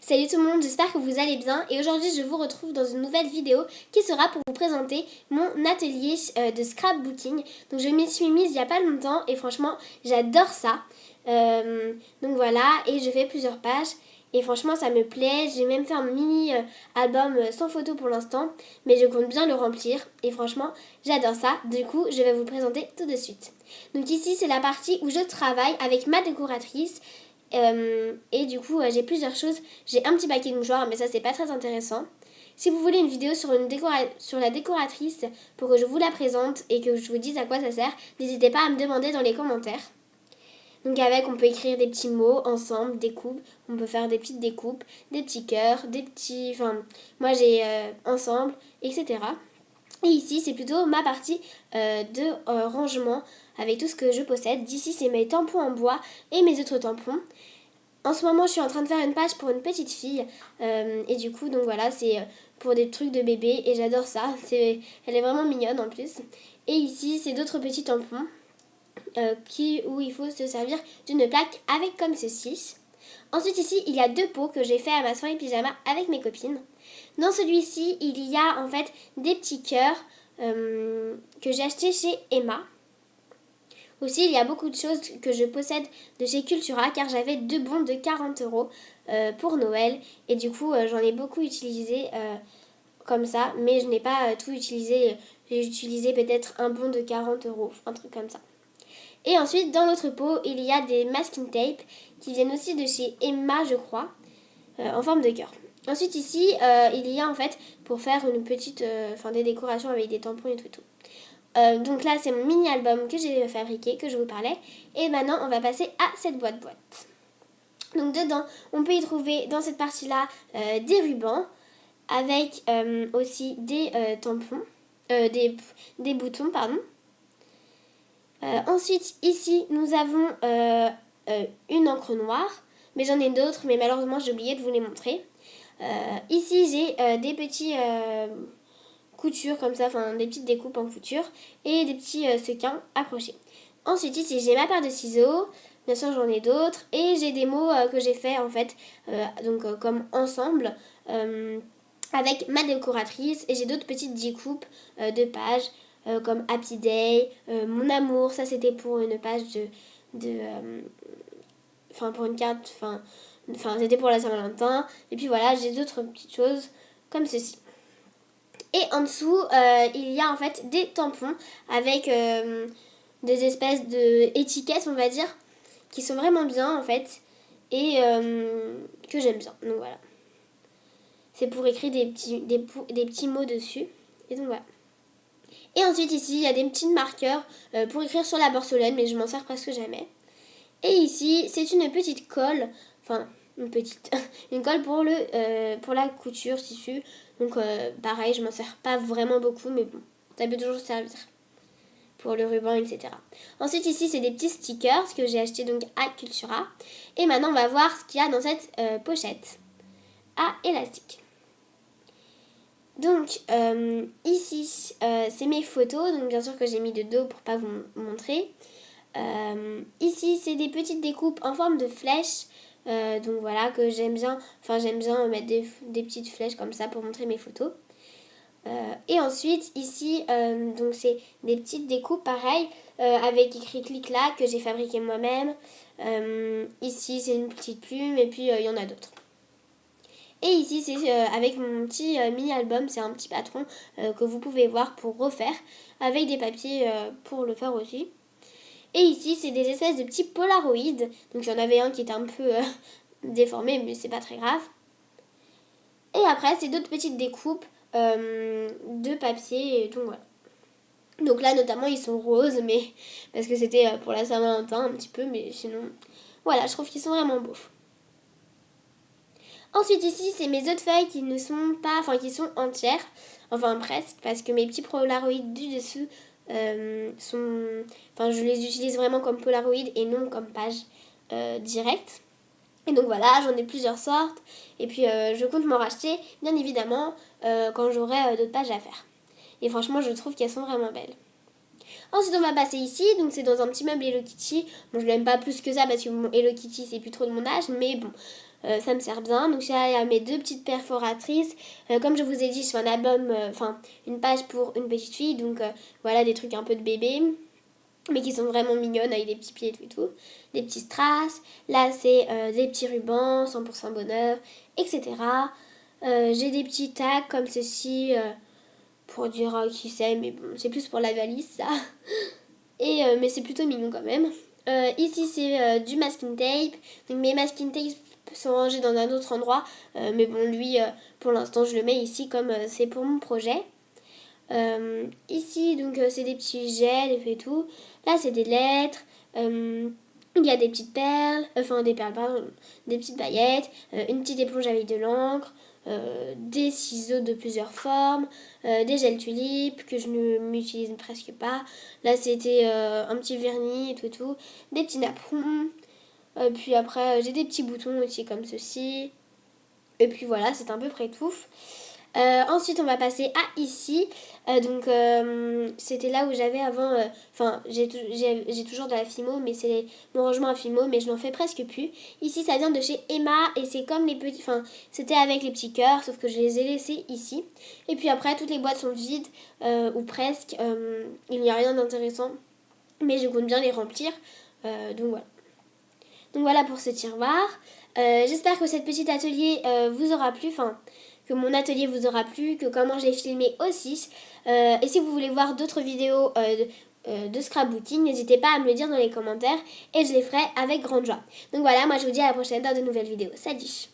Salut tout le monde, j'espère que vous allez bien et aujourd'hui je vous retrouve dans une nouvelle vidéo qui sera pour vous présenter mon atelier de scrapbooking. Donc je m'y suis mise il n'y a pas longtemps et franchement j'adore ça. Donc voilà, et je fais plusieurs pages et franchement ça me plaît. J'ai même fait un mini album sans photo pour l'instant, mais je compte bien le remplir et franchement j'adore ça. Du coup je vais vous le présenter tout de suite. Donc ici c'est la partie où je travaille avec ma décoratrice. Et du coup j'ai plusieurs choses. J'ai un petit paquet de mouchoirs, mais ça c'est pas très intéressant. Si vous voulez une vidéo sur la décoratrice pour que je vous la présente et que je vous dise à quoi ça sert, n'hésitez pas à me demander dans les commentaires. Donc avec, on peut écrire des petits mots ensemble, découpe, on peut faire des petites découpes, des petits cœurs, des petits... Enfin, moi j'ai ensemble, etc. Et ici, c'est plutôt ma partie de rangement avec tout ce que je possède. D'ici, c'est mes tampons en bois et mes autres tampons. En ce moment, je suis en train de faire une page pour une petite fille. Et du coup, donc voilà, c'est pour des trucs de bébé et j'adore ça. Elle est vraiment mignonne en plus. Et ici, c'est d'autres petits tampons où il faut se servir d'une plaque avec comme ceci. Ensuite ici, il y a deux pots que j'ai fait à ma soirée pyjama avec mes copines. Dans celui-ci, il y a en fait des petits cœurs que j'ai achetés chez Emma. Aussi, il y a beaucoup de choses que je possède de chez Cultura car j'avais 2 bons de 40 € pour Noël. Et du coup, j'en ai beaucoup utilisé comme ça, mais je n'ai pas tout utilisé. J'ai utilisé peut-être un bon de 40 €, un truc comme ça. Et ensuite, dans l'autre pot, il y a des masking tape qui viennent aussi de chez Emma, je crois, en forme de cœur. Ensuite, ici, il y a en fait pour faire une petite, des décorations avec des tampons et tout. Donc là, c'est mon mini album que j'ai fabriqué, que je vous parlais. Et maintenant, on va passer à cette boîte. Donc dedans, on peut y trouver dans cette partie-là des rubans avec aussi des tampons, des boutons, pardon. Ensuite, ici, nous avons une encre noire, mais j'en ai d'autres, mais malheureusement, j'ai oublié de vous les montrer. Ici, j'ai des petits coutures comme ça, enfin des petites découpes en couture et des petits sequins accrochés. Ensuite, ici, j'ai ma paire de ciseaux. Bien sûr, j'en ai d'autres. Et j'ai des mots que j'ai fait, en fait, comme ensemble, avec ma décoratrice. Et j'ai d'autres petites découpes de pages. Comme Happy Day, Mon amour, ça c'était pour une page pour une carte, c'était pour la Saint-Valentin. Et puis voilà, j'ai d'autres petites choses comme ceci. Et en dessous, il y a en fait des tampons avec des espèces d'étiquettes, on va dire, qui sont vraiment bien en fait et que j'aime bien. Donc voilà. C'est pour écrire des petits mots dessus. Et donc voilà. Et ensuite ici, il y a des petits marqueurs pour écrire sur la porcelaine, mais je m'en sers presque jamais. Et ici, c'est une petite colle, une colle pour la couture tissu. Donc pareil, je m'en sers pas vraiment beaucoup, mais bon, ça peut toujours servir pour le ruban, etc. Ensuite ici, c'est des petits stickers que j'ai achetés donc à Cultura. Et maintenant, on va voir ce qu'il y a dans cette pochette à élastique. Donc ici c'est mes photos, donc bien sûr que j'ai mis de dos pour pas vous montrer. Ici c'est des petites découpes en forme de flèches, donc voilà que j'aime bien, j'aime bien mettre des petites flèches comme ça pour montrer mes photos. Et ensuite ici donc c'est des petites découpes pareil avec écrit clic-clac que j'ai fabriqué moi-même. Ici c'est une petite plume et puis il y en a d'autres. Et ici, c'est avec mon petit mini-album, c'est un petit patron que vous pouvez voir pour refaire, avec des papiers pour le faire aussi. Et ici, c'est des espèces de petits polaroïdes. Donc, il y en avait un qui était un peu déformé, mais c'est pas très grave. Et après, c'est d'autres petites découpes de papier, et donc voilà. Donc là, notamment, ils sont roses, mais parce que c'était pour la Saint-Valentin un petit peu, mais sinon, voilà, je trouve qu'ils sont vraiment beaux. Ensuite ici, c'est mes autres feuilles qui ne sont pas, qui sont entières, presque, parce que mes petits polaroïdes du dessous je les utilise vraiment comme polaroïdes et non comme page directe. Et donc voilà, j'en ai plusieurs sortes, et puis je compte m'en racheter, bien évidemment, quand j'aurai d'autres pages à faire. Et franchement, je trouve qu'elles sont vraiment belles. Ensuite, on va passer ici, donc c'est dans un petit meuble Hello Kitty. Bon, je l'aime pas plus que ça parce que Hello Kitty, c'est plus trop de mon âge, mais bon, ça me sert bien. Donc il y a mes 2 petites perforatrices. Comme je vous ai dit, je fais un album, une page pour une petite fille. Donc voilà, des trucs un peu de bébé, mais qui sont vraiment mignonnes avec des petits pieds et tout. Des petits strass. Là, c'est des petits rubans, 100% bonheur, etc. J'ai des petits tags comme ceci pour dire qui c'est, mais bon, c'est plus pour la valise ça. Mais c'est plutôt mignon quand même. Ici, c'est du masking tape. Donc mes masking tape sont rangés dans un autre endroit. Mais bon, lui, pour l'instant, je le mets ici comme c'est pour mon projet. Ici, donc, c'est des petits gels et tout. Là, c'est des lettres. Il y a des petites perles, des perles, pardon, des petites paillettes, une petite éponge avec de l'encre, des ciseaux de plusieurs formes, des gels tulipes que je ne m'utilise presque pas. Là, c'était un petit vernis et tout, des petits napperons. Puis après, j'ai des petits boutons aussi comme ceci. Et puis voilà, c'est à peu près tout. Ensuite, on va passer à ici. C'était là où j'avais avant. J'ai toujours de la Fimo, mais c'est mon rangement à Fimo, mais je n'en fais presque plus. Ici, ça vient de chez Emma et c'est comme les petits. Enfin, c'était avec les petits cœurs, sauf que je les ai laissés ici. Et puis après, toutes les boîtes sont vides ou presque. Il n'y a rien d'intéressant, mais je compte bien les remplir. Donc voilà. Donc voilà pour ce tiroir. J'espère que cet petit atelier vous aura plu. Enfin, que mon atelier vous aura plu, que comment j'ai filmé aussi. Et si vous voulez voir d'autres vidéos de scrapbooking, n'hésitez pas à me le dire dans les commentaires et je les ferai avec grande joie. Donc voilà, moi je vous dis à la prochaine dans de nouvelles vidéos. Salut!